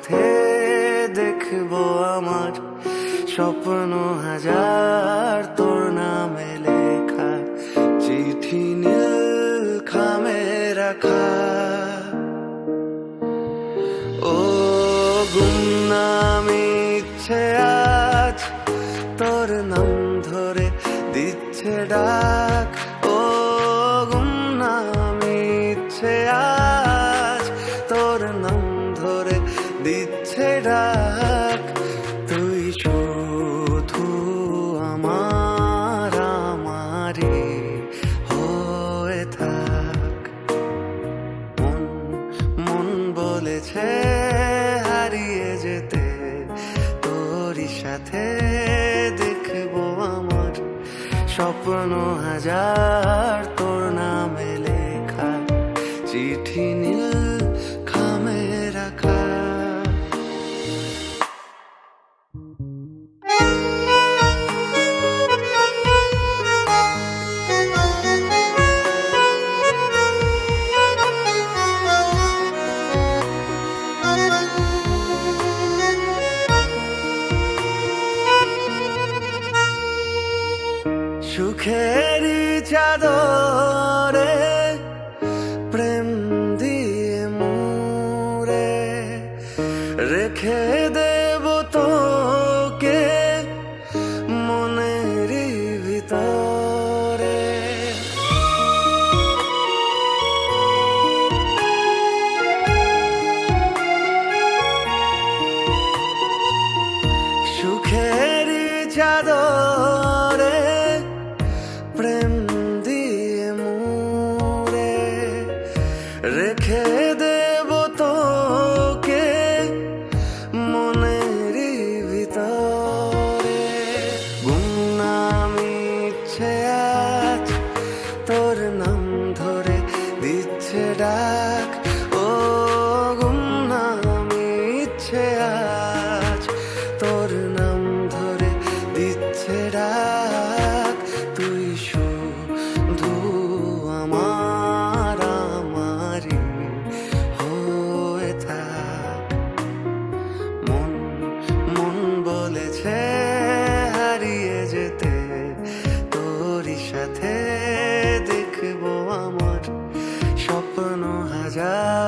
সাথে দেখবো আমার স্বপ্ন হাজার তোর নামে লেখা, চিঠি নীল খামে রাখা। ও গুমনাম ইচ্ছে আজ তোর নাম ধরে দিচ্ছে ডাক। ও গুমনাম ইচ্ছে আজ তোর নাম ধরে দিচ্ছে ডাক। তুই শুধু আমার আমারে হয়ে থাক। মন মন বলেছে হারিয়ে যেতে তোরই সাথে দেখবো আমার স্বপ্ন হাজার তোর নামে লেখা, চিঠি নীল খামে রাখা। সুখেরই চাদরে প্রেম দিয়ে মুড়ে রেখে দেব তোকে মনেরই ভিতরে। সুখেরই চাদরে প্রেম দিয়ে মুড়ে রেখে দেব তোকে মনেরই ভিতরে। গুমনাম ইচ্ছে আজ তোর নাম ধরে দিচ্ছে ডাক। ও গুমনাম ইচ্ছে আজ তোর নাম ধরে দিচ্ছে ডাক। তুই শুধু আমার আমারই হয়ে থাক। মন মন বলেছে হারিয়ে যেতে তোরই সাথে দেখবো আমার স্বপ্ন হাজার